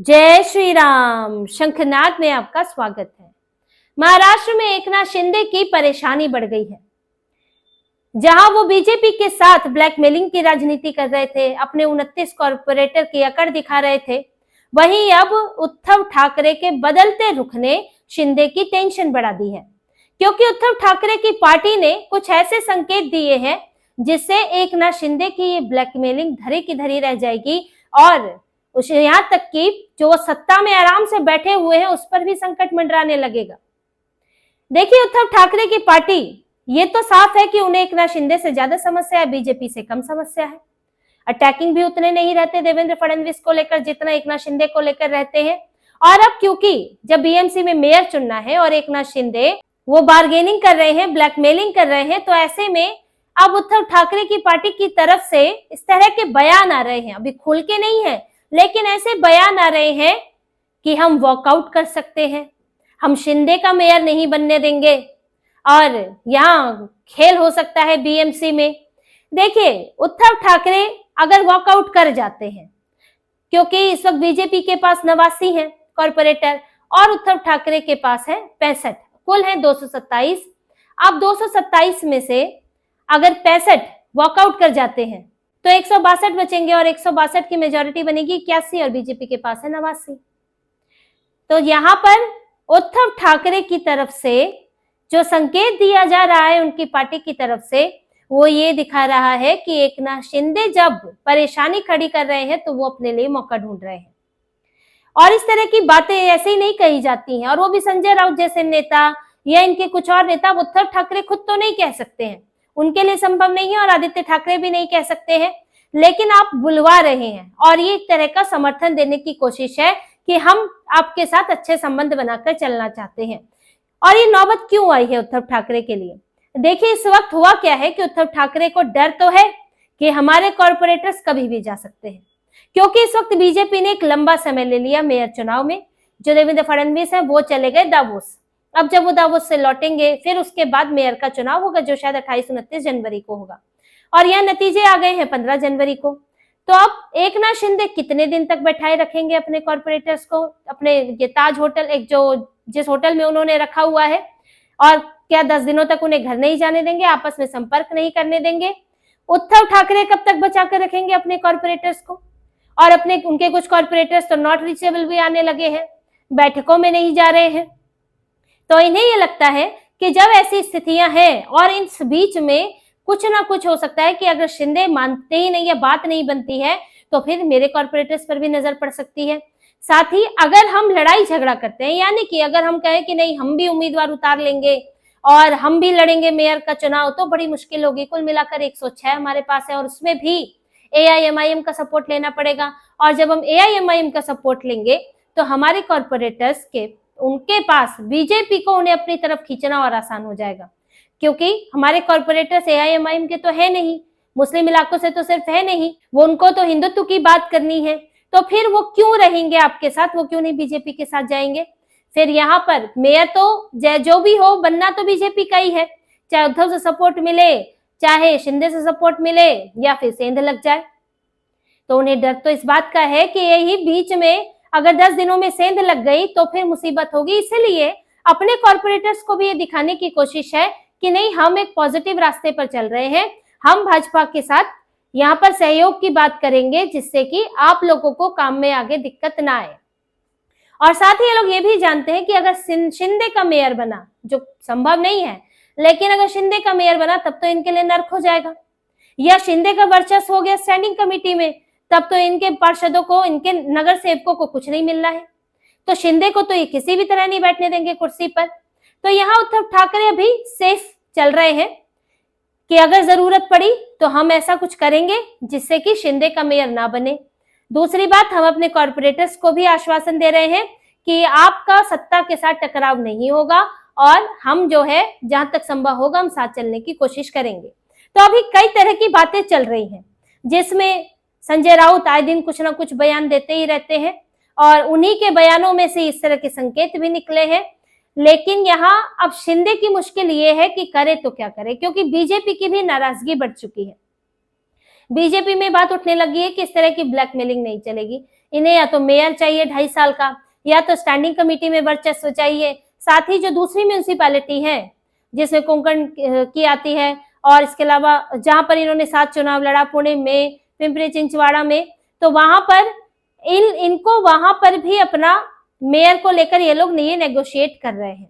जय श्री राम। शंखनाद में आपका स्वागत है। महाराष्ट्र में एकनाथ शिंदे की परेशानी बढ़ गई है। जहां वो बीजेपी के साथ ब्लैकमेलिंग की राजनीति कर रहे थे, अपने 29 कॉर्पोरेटर की अकड़ दिखा रहे थे, वहीं अब उद्धव ठाकरे के बदलते रुख ने शिंदे की टेंशन बढ़ा दी है। क्योंकि उद्धव ठाकरे की पार्टी ने कुछ ऐसे संकेत दिए हैं जिससे एकनाथ शिंदे की ये ब्लैकमेलिंग धरी की धरी रह जाएगी और उसे यहाँ तक कि जो सत्ता में आराम से बैठे हुए हैं उस पर भी संकट मंडराने लगेगा। देखिए, उद्धव ठाकरे की पार्टी, ये तो साफ है कि उन्हें एकनाथ शिंदे से ज्यादा समस्या है, बीजेपी से कम समस्या है। अटैकिंग भी उतने नहीं रहते देवेंद्र फडणवीस को लेकर जितना एकनाथ शिंदे को लेकर रहते हैं। और अब क्योंकि जब बीएमसी में मेयर चुनना है और एकनाथ शिंदे वो बार्गेनिंग कर रहे हैं, ब्लैकमेलिंग कर रहे हैं, तो ऐसे में अब उद्धव ठाकरे की पार्टी की तरफ से इस तरह के बयान आ रहे हैं। अभी खुल के नहीं है, लेकिन ऐसे बयान आ रहे हैं कि हम वॉकआउट कर सकते हैं, हम शिंदे का मेयर नहीं बनने देंगे और यहाँ खेल हो सकता है बीएमसी में। देखिए, उद्धव ठाकरे अगर वॉकआउट कर जाते हैं, क्योंकि इस वक्त बीजेपी के पास 89 है कॉर्पोरेटर और उद्धव ठाकरे के पास है 65, कुल है 227। अब 227 में से अगर 65 वॉकआउट कर जाते हैं तो 162 बचेंगे और 162 की मेजोरिटी बनेगी 81 और बीजेपी के पास है 89। तो यहाँ पर उद्धव ठाकरे की तरफ से जो संकेत दिया जा रहा है उनकी पार्टी की तरफ से, वो ये दिखा रहा है कि एकनाथ शिंदे जब परेशानी खड़ी कर रहे हैं तो वो अपने लिए मौका ढूंढ रहे हैं। और इस तरह की बातें ऐसे ही नहीं कही जाती हैं, और वो भी संजय राउत जैसे नेता या इनके कुछ और नेता। उद्धव ठाकरे खुद तो नहीं कह सकते हैं, उनके लिए संभव नहीं है, और आदित्य ठाकरे भी नहीं कह सकते हैं, लेकिन आप बुलवा रहे हैं और ये एक तरह का समर्थन देने की कोशिश है कि हम आपके साथ अच्छे संबंध बनाकर चलना चाहते हैं। और ये नौबत क्यों आई है उद्धव ठाकरे के लिए? देखिए, इस वक्त हुआ क्या है कि उद्धव ठाकरे को डर तो है कि हमारे कॉर्पोरेटर्स कभी भी जा सकते हैं, क्योंकि इस वक्त बीजेपी ने एक लंबा समय ले लिया मेयर चुनाव में। जो देवेंद्र फडणवीस है वो चले गए दावोस। अब जब वो दावोस से लौटेंगे फिर उसके बाद मेयर का चुनाव होगा, जो शायद 28-29 जनवरी को होगा, और यह नतीजे आ गए हैं 15 जनवरी को। तो अब एकनाथ शिंदे कितने दिन तक बैठाए रखेंगे अपने कॉर्पोरेटर्स को? अपने ये ताज होटल, एक जो जिस होटल में उन्होंने रखा हुआ है, और क्या 10 दिनों तक उन्हें घर नहीं जाने देंगे, आपस में संपर्क नहीं करने देंगे? उद्धव ठाकरे कब तक बचा कर रखेंगे अपने कॉर्पोरेटर्स को? और अपने उनके कुछ कॉर्पोरेटर्स तो नॉट रीचेबल भी आने लगे हैं, बैठकों में नहीं जा रहे हैं। तो इन्हें ये लगता है कि जब ऐसी स्थितियां हैं और इस बीच में कुछ ना कुछ हो सकता है कि अगर शिंदे मानते ही नहीं या बात नहीं बनती है तो फिर मेरे कॉर्पोरेटर्स पर भी नजर पड़ सकती है। साथ ही अगर हम लड़ाई झगड़ा करते हैं, यानी कि अगर हम कहें कि नहीं हम भी उम्मीदवार उतार लेंगे और हम भी लड़ेंगे मेयर का चुनाव, तो बड़ी मुश्किल होगी। कुल मिलाकर 106 हमारे पास है और उसमें भी एआईएमआईएम का सपोर्ट लेना पड़ेगा, और जब हम एआईएमआईएम का सपोर्ट लेंगे तो हमारे कॉर्पोरेटर्स के उनके पास बीजेपी को उन्हें अपनी तरफ खींचना और आसान हो जाएगा, क्योंकि हमारे कॉर्पोरेटर्स एआईएमआईएम के तो है नहीं, मुस्लिम इलाकों से तो सिर्फ है नहीं, वो उनको तो हिंदुत्व की बात करनी है, तो फिर वो क्यों रहेंगे आपके साथ? वो क्यों नहीं बीजेपी के साथ जाएंगे? फिर यहाँ पर मेयर तो जो भी हो बनना तो बीजेपी का ही है, चाहे उद्धव से सपोर्ट मिले, चाहे शिंदे से सपोर्ट मिले, या फिर सेंध लग जाए। तो उन्हें डर तो इस बात का है कि यही बीच में अगर 10 दिनों में सेंध लग गई तो फिर मुसीबत होगी। इसलिए अपने कॉर्पोरेटर्स को भी ये दिखाने की कोशिश है कि नहीं, हम एक पॉजिटिव रास्ते पर चल रहे हैं, हम भाजपा के साथ यहाँ पर सहयोग की बात करेंगे जिससे कि आप लोगों को काम में आगे दिक्कत ना आए। और साथ ही ये लोग ये भी जानते हैं कि अगर शिंदे का मेयर बना, जो संभव नहीं है, लेकिन अगर शिंदे का मेयर बना तब तो इनके लिए नर्क हो जाएगा, या शिंदे का वर्चस्व हो गया स्टैंडिंग कमेटी में, तब तो इनके पार्षदों को, इनके नगर सेवकों को कुछ नहीं मिलना है। तो शिंदे को तो ये किसी भी तरह नहीं बैठने देंगे कुर्सी पर। तो यहाँ उद्धव ठाकरे अभी सेफ चल रहे हैं कि अगर जरूरत पड़ी तो हम ऐसा कुछ करेंगे जिससे कि शिंदे का मेयर ना बने। दूसरी बात, हम अपने कॉर्पोरेटर्स को भी आश्वासन दे रहे हैं कि आपका सत्ता के साथ टकराव नहीं होगा और हम जो है जहां तक संभव होगा हम साथ चलने की कोशिश करेंगे। तो अभी कई तरह की बातें चल रही हैं, जिसमें संजय राउत आए दिन कुछ ना कुछ बयान देते ही रहते हैं, और उन्हीं के बयानों में से इस तरह के संकेत भी निकले हैं। लेकिन यहाँ अब शिंदे की मुश्किल ये है कि करे तो क्या करे, क्योंकि बीजेपी की भी नाराजगी बढ़ चुकी है। बीजेपी में बात उठने लगी है कि इस तरह की ब्लैकमेलिंग नहीं चलेगी। इन्हें या तो मेयर चाहिए 2.5 साल का, या तो स्टैंडिंग कमेटी में वर्चस्व चाहिए। साथ ही जो दूसरी म्यूनिसिपैलिटी है जिसमें कोंकण की आती है, और इसके अलावा जहां पर इन्होंने 7 चुनाव लड़ा, पुणे में, पिंपरी चिंचवाड़ा में, तो वहां पर इनको वहां पर भी अपना मेयर को लेकर ये लोग नहीं नेगोशिएट कर रहे हैं।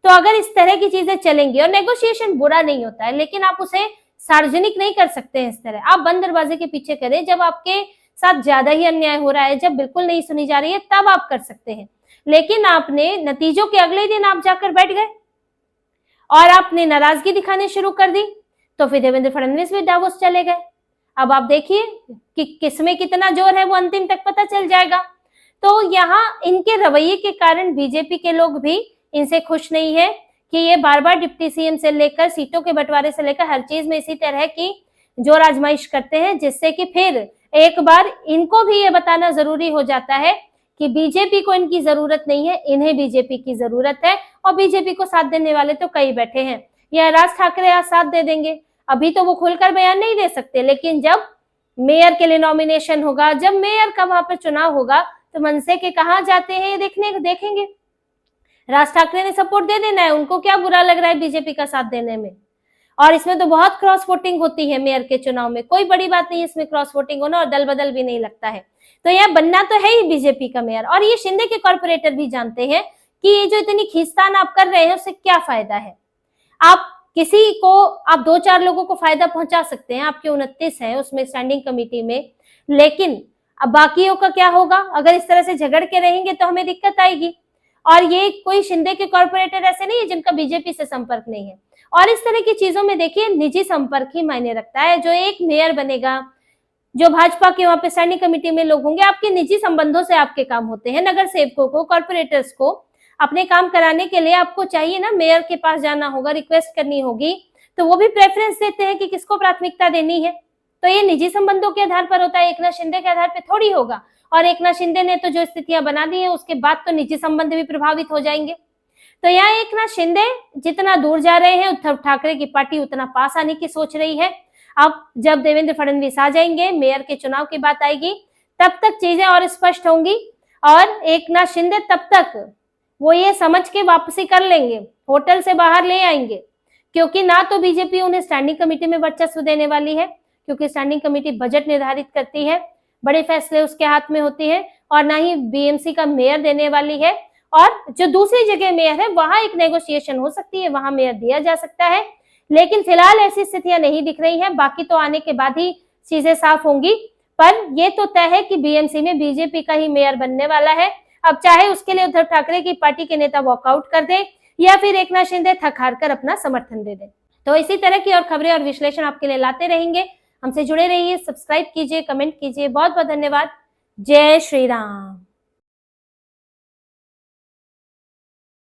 तो अगर इस तरह की चीजें चलेंगी, और नेगोशिएशन बुरा नहीं होता है, लेकिन आप उसे सार्वजनिक नहीं कर सकते हैं इस तरह। आप बंद दरवाजे के पीछे करें, जब आपके साथ ज्यादा ही अन्याय हो रहा है, जब बिल्कुल नहीं सुनी जा रही है, तब आप कर सकते हैं। लेकिन आपने नतीजों के अगले दिन आप जाकर बैठ गए और आपने नाराजगी दिखाने शुरू कर दी, तो फिर देवेंद्र फडणवीस भी डावोस चले गए। अब आप देखिए कि किसमें कितना जोर है, वो अंतिम तक पता चल जाएगा। तो यहाँ इनके रवैये के कारण बीजेपी के लोग भी इनसे खुश नहीं है कि ये बार बार डिप्टी सीएम से लेकर सीटों के बंटवारे से लेकर हर चीज में इसी तरह की जोर आजमाइश करते हैं, जिससे कि फिर एक बार इनको भी ये बताना जरूरी हो जाता है कि बीजेपी को इनकी जरूरत नहीं है, इन्हें बीजेपी की जरूरत है। और बीजेपी को साथ देने वाले तो कई बैठे हैं। या राज ठाकरे आज साथ दे देंगे, अभी तो वो खुलकर बयान नहीं दे सकते, लेकिन जब मेयर के लिए नॉमिनेशन होगा, जब मेयर का वहां पर चुनाव होगा, तो मनसे के कहाँ जाते हैं ये देखेंगे। राज ठाकरे ने सपोर्ट दे देना है, उनको क्या बुरा लग रहा है बीजेपी का साथ देने में। और इसमें तो बहुत क्रॉस वोटिंग होती है मेयर के चुनाव में, कोई बड़ी बात नहीं इसमें क्रॉस वोटिंग होना, और दल बदल भी नहीं लगता है। तो यह बनना तो है ही बीजेपी का मेयर। और ये शिंदे के कॉर्पोरेटर भी जानते हैं कि ये जो इतनी खींचतान आप कर रहे हैं उससे क्या फायदा है। आप किसी को, आप 2-4 लोगों को फायदा पहुंचा सकते हैं, आपके 29 है उसमें स्टैंडिंग कमेटी में, लेकिन अब बाकियों का क्या होगा। अगर इस तरह से झगड़ के रहेंगे तो हमें दिक्कत आएगी। और ये कोई शिंदे के कॉर्पोरेटर ऐसे नहीं है जिनका बीजेपी से संपर्क नहीं है। और इस तरह की चीजों में देखिए निजी संपर्क ही मायने रखता है। जो एक मेयर बनेगा, जो भाजपा के वहां पे स्टैंडिंग कमेटी में लोग होंगे, आपके निजी संबंधों से आपके काम होते हैं। नगर सेवकों को, कॉर्पोरेटर्स को अपने काम कराने के लिए आपको चाहिए ना, मेयर के पास जाना होगा, रिक्वेस्ट करनी होगी, तो वो भी प्रेफरेंस देते हैं कि किसको प्राथमिकता देनी है। तो ये निजी संबंधों के आधार पर होता है, एकनाथ शिंदे के आधार पर थोड़ी होगा। और एकनाथ शिंदे ने तो जो स्थितियां बना दी है, उसके बाद तो निजी संबंध भी प्रभावित हो जाएंगे। तो यहाँ एकनाथ शिंदे जितना दूर जा रहे हैं, उद्धव ठाकरे की पार्टी उतना पास आने की सोच रही है। अब जब देवेंद्र फडणवीस आ जाएंगे, मेयर के चुनाव की बात आएगी, तब तक चीजें और स्पष्ट होंगी। और एकनाथ शिंदे तब तक वो ये समझ के वापसी कर लेंगे, होटल से बाहर ले आएंगे, क्योंकि ना तो बीजेपी उन्हें स्टैंडिंग कमेटी में वर्चस्व देने वाली है, क्योंकि स्टैंडिंग कमेटी बजट निर्धारित करती है, बड़े फैसले उसके हाथ में होते हैं, और ना ही बीएमसी का मेयर देने वाली है। और जो दूसरी जगह मेयर है वहां एक नेगोशिएशन हो सकती है, वहां मेयर दिया जा सकता है, लेकिन फिलहाल ऐसी स्थितियां नहीं दिख रही हैं। बाकी तो आने के बाद ही चीजें साफ होंगी, पर ये तो तय है कि बीएमसी में बीजेपी का ही मेयर बनने वाला है। अब चाहे उसके लिए उद्धव ठाकरे की पार्टी के नेता वॉकआउट कर दे, या फिर एकनाथ शिंदे थक हार कर अपना समर्थन दे दे। तो इसी तरह की और खबरें और विश्लेषण आपके लिए लाते रहेंगे। हमसे जुड़े रहिए, सब्सक्राइब कीजिए, कमेंट कीजिए। बहुत बहुत धन्यवाद। जय श्री राम।